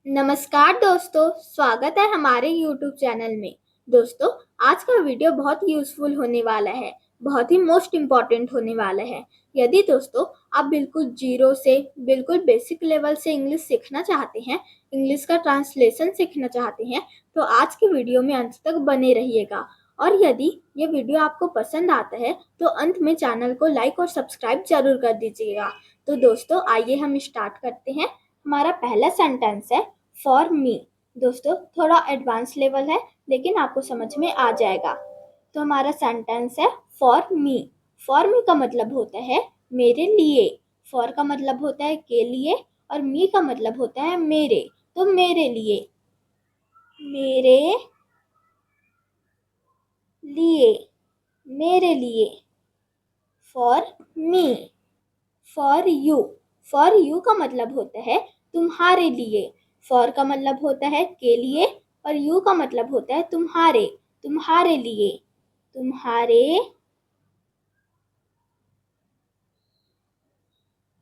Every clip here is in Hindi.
नमस्कार दोस्तों, स्वागत है हमारे YouTube चैनल में। दोस्तों, आज का वीडियो बहुत यूज़फुल होने वाला है, बहुत ही मोस्ट इम्पॉर्टेंट होने वाला है। यदि दोस्तों आप बिल्कुल ज़ीरो से बिल्कुल बेसिक लेवल से इंग्लिश सीखना चाहते हैं, इंग्लिश का ट्रांसलेशन सीखना चाहते हैं, तो आज की वीडियो में अंत तक बने रहिएगा। और यदि ये वीडियो आपको पसंद आता है तो अंत में चैनल को लाइक और सब्सक्राइब ज़रूर कर दीजिएगा। तो दोस्तों आइए हम स्टार्ट करते हैं। हमारा पहला सेंटेंस है फॉर मी। दोस्तों थोड़ा एडवांस लेवल है लेकिन आपको समझ में आ जाएगा। तो हमारा सेंटेंस है फॉर मी। फॉर मी का मतलब होता है मेरे लिए। फॉर का मतलब होता है के लिए और मी का मतलब होता है मेरे। तो मेरे लिए, मेरे लिए, मेरे लिए। For me. For you. For you का मतलब होता है तुम्हारे लिए। फॉर का मतलब होता है के लिए और यू का मतलब होता है तुम्हारे। तुम्हारे लिए, तुम्हारे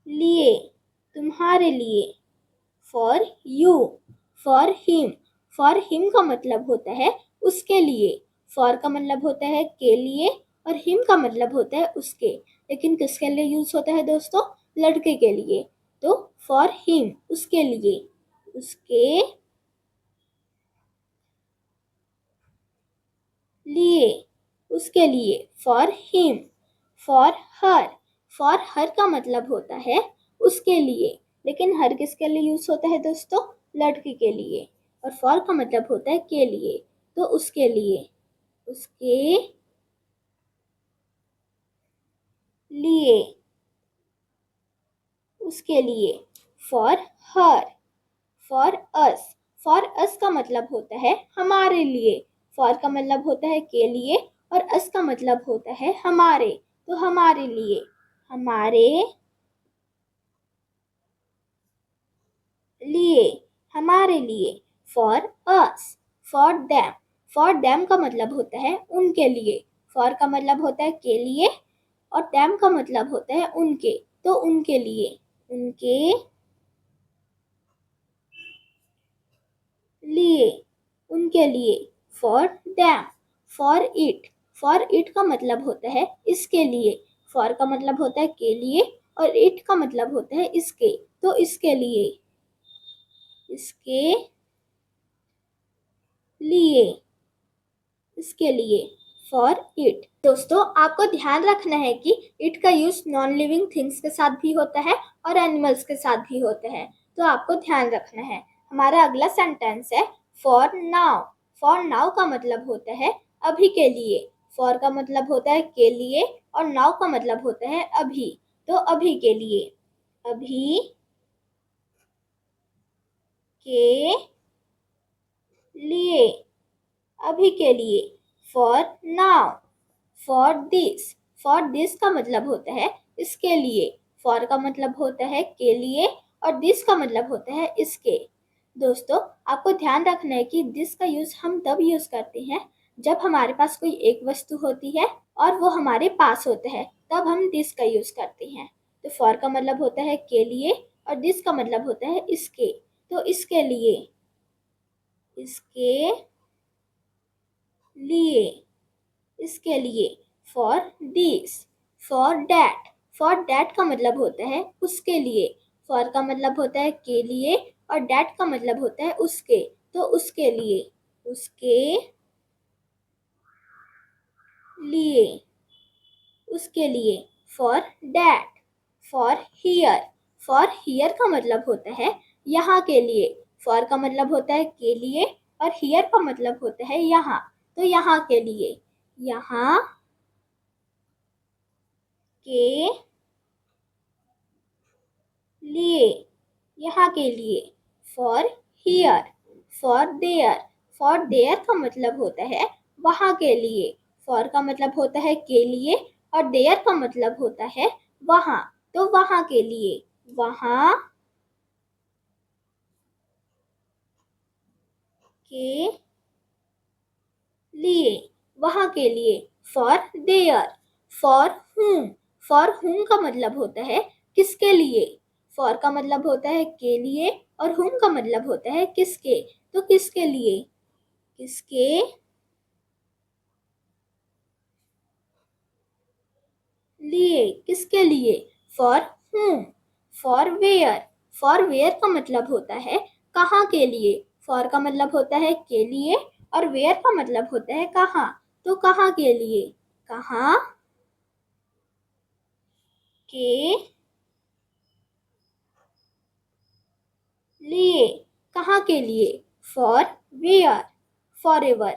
लिए, तुम्हारे लिए। For you. For him. For him का मतलब होता है उसके लिए। फॉर का मतलब होता है के लिए और हिम का मतलब होता है उसके। लेकिन किसके लिए यूज होता है दोस्तों? लड़के के लिए। तो फॉर हिम, उसके लिए, उसके लिए, उसके लिए। For him. For her. For her का मतलब होता है उसके लिए। लेकिन हर किसके लिए यूज होता है दोस्तों? लड़की के लिए। और फॉर का मतलब होता है के लिए। तो उसके लिए, उसके लिए, उसके लिए। For her. For us. For us का मतलब होता है हमारे लिए। फॉर का मतलब होता है के लिए और अस का मतलब होता है हमारे। तो हमारे लिए, हमारे लिए, हमारे लिए। For us. For them. For them का मतलब होता है उनके लिए। फॉर का मतलब होता है के लिए और देम का मतलब होता है उनके। तो उनके लिए, उनके लिए, उनके लिए। For them. For it. For it का मतलब होता है इसके लिए। फॉर का मतलब होता है के लिए और इट का मतलब होता है इसके। तो इसके लिए, इसके लिए, इसके लिए। For it. दोस्तों आपको ध्यान रखना है कि इट का यूज नॉन लिविंग थिंग्स के साथ भी होता है और एनिमल्स के साथ भी होता है। तो आपको ध्यान रखना है। हमारा अगला सेंटेंस है फॉर नाउ। फॉर नाउ का मतलब होता है अभी के लिए। फॉर का मतलब होता है के लिए और नाउ का मतलब होता है अभी। तो अभी के लिए, अभी के लिए, अभी के लिए। For now. For this. For this का मतलब होता है इसके लिए। फॉर का मतलब होता है के लिए और दिस का मतलब होता है इसके। दोस्तों आपको ध्यान रखना है कि दिस का यूज हम तब यूज करते हैं जब हमारे पास कोई एक वस्तु होती है और वो हमारे पास होता है, तब हम दिस का यूज करते हैं। तो फॉर का मतलब होता है के लिए और दिस का मतलब होता है इसके। तो इसके लिए, इसके लिए, इसके लिए। For this. For that. For that का मतलब होता है उसके लिए। फॉर का मतलब होता है के लिए और डैट का मतलब होता है उसके। तो उसके लिए, उसके लिए, उसके लिए। For that. For here. For here का मतलब होता है यहाँ के लिए। फॉर का मतलब होता है के लिए और हियर का मतलब होता है यहाँ। तो यहाँ के लिए, यहाँ के लिए, यहाँ के लिए। For here. For their. For their का मतलब होता है वहाँ के लिए। फॉर का मतलब होता है के लिए और देयर का मतलब होता है वहाँ। तो वहाँ के लिए, वहाँ के लिए, वहाँ के लिए। For their. फॉर हुम। फॉर हुम का मतलब होता है किसके लिए। फॉर का मतलब होता है के लिए और हुम का मतलब होता है किसके। तो किसके लिए, किसके लिए, किसके लिए। For whom, for where, for where का मतलब होता है कहाँ के लिए। फॉर का मतलब होता है के लिए और वेयर का मतलब होता है कहाँ। तो कहाँ के लिए, कहाँ के लिए, कहाँ के लिए। For where, forever.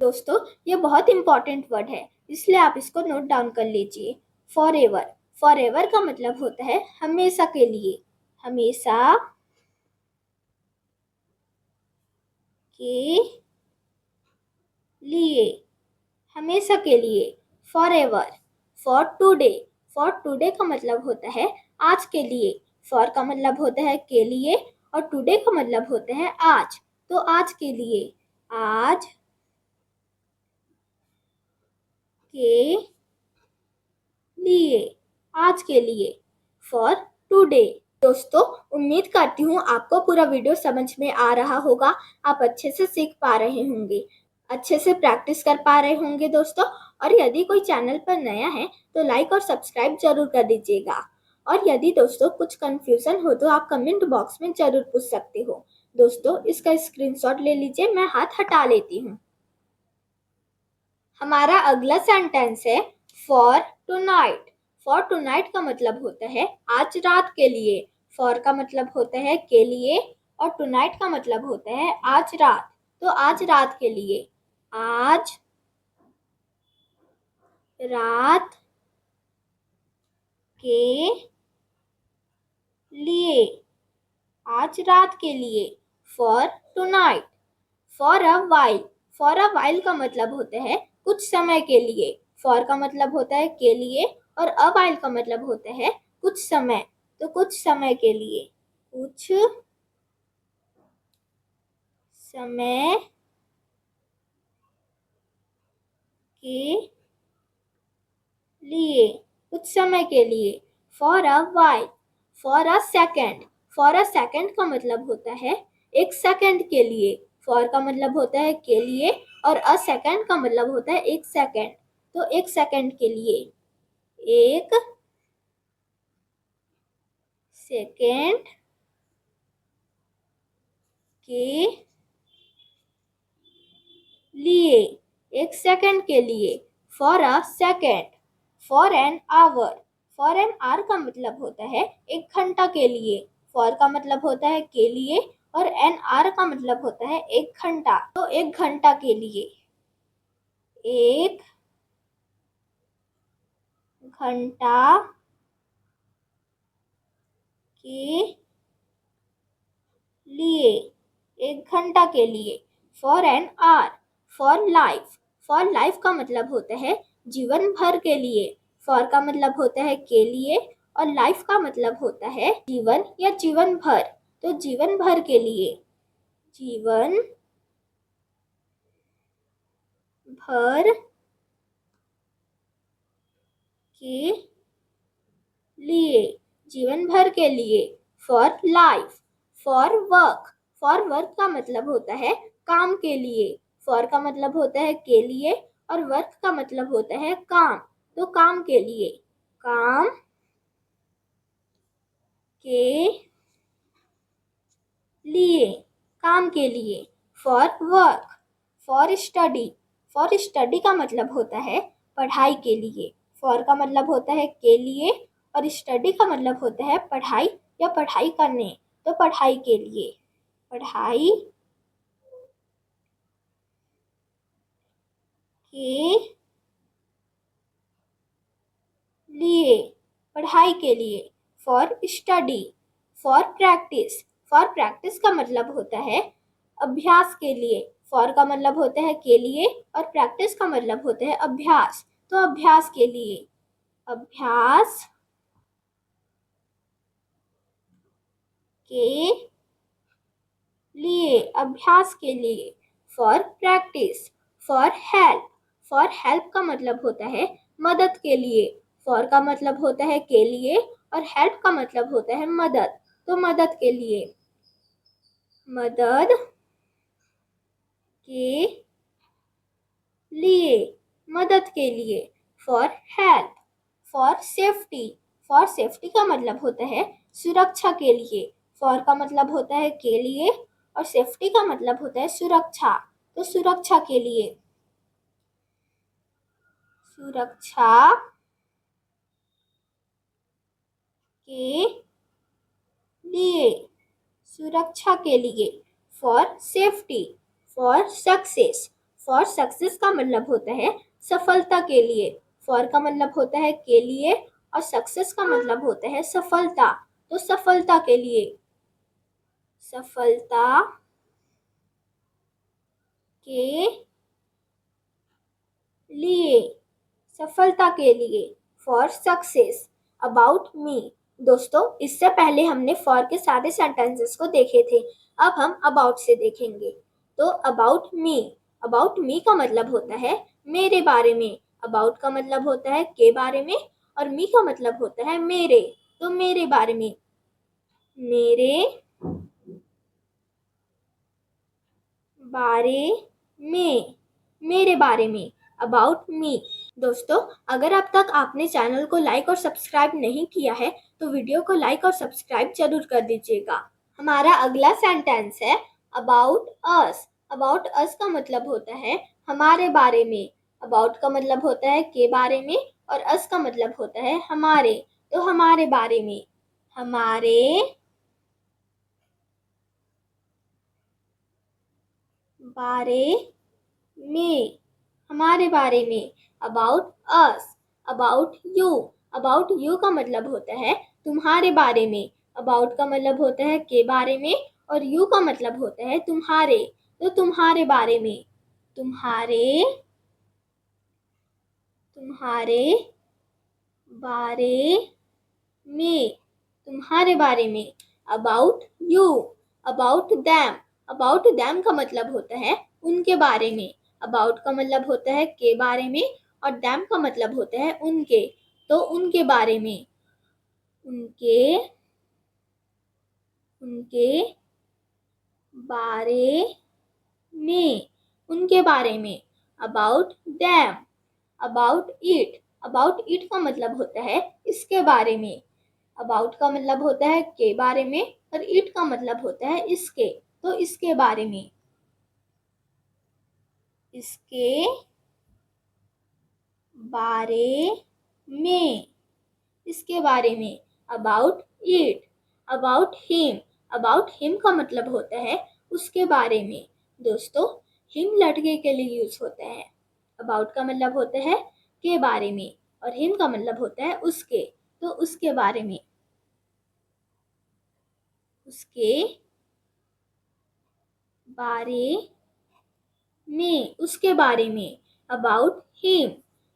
दोस्तों ये बहुत इंपॉर्टेंट वर्ड है, इसलिए आप इसको नोट डाउन कर लीजिए। फॉर एवर, फॉर एवर का मतलब होता है हमेशा के लिए, हमेशा के लिए, हमेशा के लिए। For ever, for today, for today का मतलब होता है आज के लिए। फॉर का मतलब होता है के लिए और टुडे का मतलब होता है आज। तो आज के लिए, आज के लिए, आज के लिए। For today. दोस्तों उम्मीद करती हूँ आपको पूरा वीडियो समझ में आ रहा होगा, आप अच्छे से सीख पा रहे होंगे, अच्छे से प्रैक्टिस कर पा रहे होंगे दोस्तों। और यदि कोई चैनल पर नया है तो लाइक और सब्सक्राइब जरूर कर दीजिएगा। और यदि दोस्तों कुछ कंफ्यूजन हो तो आप कमेंट बॉक्स में जरूर पूछ सकते हो। दोस्तों इसका स्क्रीनशॉट ले लीजिए, मैं हाथ हटा लेती हूँ। हमारा अगला सेंटेंस है फॉर टुनाइट। फॉर टुनाइट का मतलब होता है आज रात के लिए। फॉर का मतलब होता है के लिए और टुनाइट का मतलब होता है आज रात। तो आज रात के लिए, आज रात के लिए, आज रात के लिए। For tonight, for a while. For a while का मतलब होता है कुछ समय के लिए। फॉर का मतलब होता है के लिए और अ वाइल का मतलब होता है कुछ समय। तो कुछ समय के लिए, कुछ समय के लिए, कुछ समय के लिए। For a while, for a second. For a second का मतलब होता है एक सेकेंड के लिए। फॉर का मतलब होता है के लिए और अ सेकेंड का मतलब होता है एक सेकेंड। तो एक सेकेंड के लिए, एक सेकेंड के लिए, एक सेकेंड के लिए। For a second, for an hour. For an hour का मतलब होता है एक घंटा के लिए। फॉर का मतलब होता है के लिए और एन आवर का मतलब होता है एक घंटा। तो एक घंटा के लिए, एक घंटा के लिए, एक घंटा के लिए। For an hour, for life. For life का मतलब होता है जीवन भर के लिए। फॉर का मतलब होता है के लिए और लाइफ का मतलब होता है जीवन या जीवन भर। तो जीवन भर के लिए, जीवन भर के लिए, जीवन भर के लिए। For life, for work. For work का मतलब होता है काम के लिए। फॉर का मतलब होता है के लिए और वर्क का मतलब होता है काम। तो काम के लिए, काम के लिए, काम के लिए। For work, for study. For study का मतलब होता है पढ़ाई के लिए। फॉर का मतलब होता है के लिए और स्टडी का मतलब होता है पढ़ाई या पढ़ाई करने। तो पढ़ाई के लिए, पढ़ाई के लिए, पढ़ाई के लिए। For study, for practice. For practice का मतलब होता है अभ्यास के लिए। फॉर का मतलब होता है के लिए और प्रैक्टिस का मतलब होता है अभ्यास। तो अभ्यास के लिए, अभ्यास के लिए, अभ्यास के लिए। For practice, for help. For help का मतलब होता है मदद के लिए। फॉर का मतलब होता है के लिए और हेल्प का मतलब होता है मदद। तो मदद के लिए, मदद के लिए, मदद के लिए। For help, for safety, for safety का मतलब होता है सुरक्षा के लिए। फॉर का मतलब होता है के लिए और सेफ्टी का मतलब होता है सुरक्षा। तो सुरक्षा के लिए, सुरक्षा के लिए, सुरक्षा के लिए। For safety, for success, for success का मतलब होता है सफलता के लिए। फॉर का मतलब होता है के लिए और सक्सेस का मतलब होता है सफलता। तो सफलता के लिए, सफलता के लिए, सफलता के लिए। For success. About me. दोस्तों, इससे पहले हमने फॉर के सारे सेंटेंसेस को देखे थे। अब हम अबाउट से देखेंगे। तो अबाउट मी, अबाउट मी का मतलब होता है मेरे बारे में। अबाउट का मतलब होता है के बारे में और मी का मतलब होता है मेरे। तो मेरे बारे में, मेरे बारे में, मेरे बारे में। About me. दोस्तों, अगर अब तक आपने चैनल को लाइक और सब्सक्राइब नहीं किया है तो वीडियो को लाइक और सब्सक्राइब जरूर कर दीजिएगा। हमारा अगला सेंटेंस है अबाउट अस। अबाउट अस का मतलब होता है हमारे बारे में। अबाउट का मतलब होता है के बारे में और अस का मतलब होता है हमारे। तो हमारे बारे में, हमारे बारे में, हमारे बारे में। About us, about you. About you का मतलब होता है तुम्हारे बारे में। अबाउट का मतलब होता है के बारे में और यू का मतलब होता है तुम्हारे। तो तुम्हारे बारे में, तुम्हारे, तुम्हारे बारे में, तुम्हारे बारे में। About you, about them. About them का मतलब होता है उनके बारे में। अबाउट का मतलब होता है के बारे में और दैम का मतलब होता है उनके। तो उनके बारे में, उनके, उनके बारे में, उनके बारे में। About them, about it. About it का मतलब होता है इसके बारे में। अबाउट का मतलब होता है के बारे में और इट का मतलब होता है इसके। तो इसके बारे में, इसके बारे में, इसके बारे में। About it, about him. About him का मतलब होता है उसके बारे में। दोस्तों, हिम लड़के के लिए यूज होता है। अबाउट का मतलब होता है के बारे में और हिम का मतलब होता है उसके। तो उसके बारे में, उसके बारे में, उसके बारे में। About him,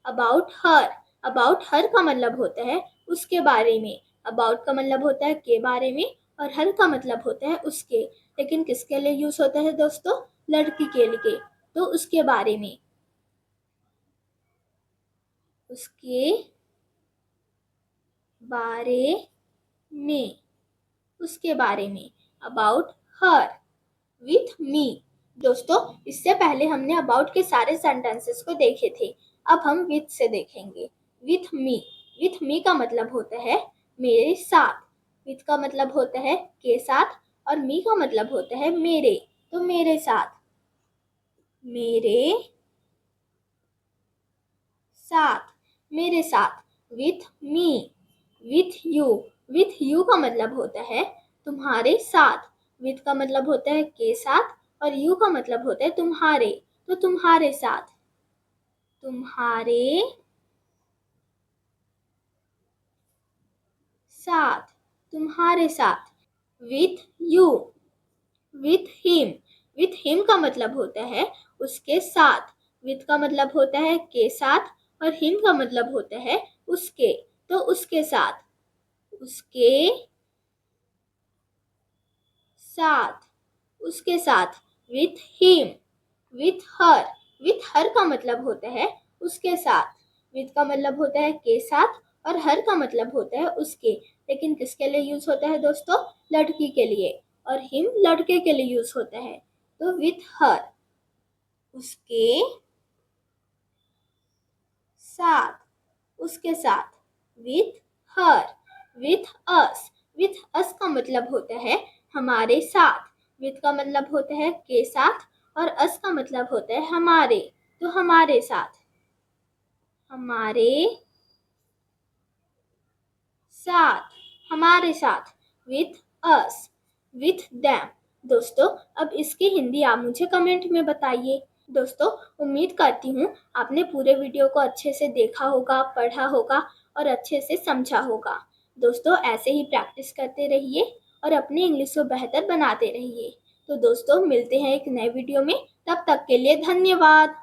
about her. About her का मतलब होता है उसके बारे में। अबाउट का मतलब होता है के बारे में और हर का मतलब होता है उसके। लेकिन किसके लिए यूज होता है दोस्तों? लड़की के लिए। तो उसके बारे में, उसके बारे में, उसके बारे में। About her with me. दोस्तों, इससे पहले हमने अबाउट के सारे सेंटेंसेस को देखे थे। अब हम विथ से देखेंगे। With me. विथ मी का मतलब होता है मेरे साथ। विथ का मतलब होता है के साथ और मी का मतलब होता है मेरे। तो मेरे साथ, मेरे साथ, मेरे साथ। With me, with you. With you का मतलब होता है तुम्हारे साथ। विथ का मतलब होता है के साथ और यू का मतलब होता है तुम्हारे। तो तुम्हारे साथ, तुम्हारे साथ, तुम्हारे साथ। With you, with him. With him का मतलब होता है उसके साथ। विथ का मतलब होता है के साथ और हिम का मतलब होता है उसके। तो उसके साथ, उसके साथ, उसके साथ। With him, with her. With her का मतलब होता है उसके साथ। विथ का मतलब होता है के साथ और हर का मतलब होता है उसके, लेकिन किसके लिए यूज होता है दोस्तों? लड़की के लिए। और हिम लड़के के लिए यूज होता है। तो विथ हर, उसके साथ, उसके साथ। With her, with us. With us का मतलब होता है हमारे साथ। विथ का मतलब होता है के साथ, और अस का मतलब होता है हमारे। तो हमारे साथ, हमारे साथ, हमारे साथ। With us, with them. दोस्तों, अब इसकी हिंदी आप मुझे कमेंट में बताइए। दोस्तों, उम्मीद करती हूँ आपने पूरे वीडियो को अच्छे से देखा होगा, पढ़ा होगा और अच्छे से समझा होगा। दोस्तों, ऐसे ही प्रैक्टिस करते रहिए और अपनी इंग्लिश को बेहतर बनाते रहिए। तो दोस्तों, मिलते हैं एक नए वीडियो में। तब तक के लिए धन्यवाद।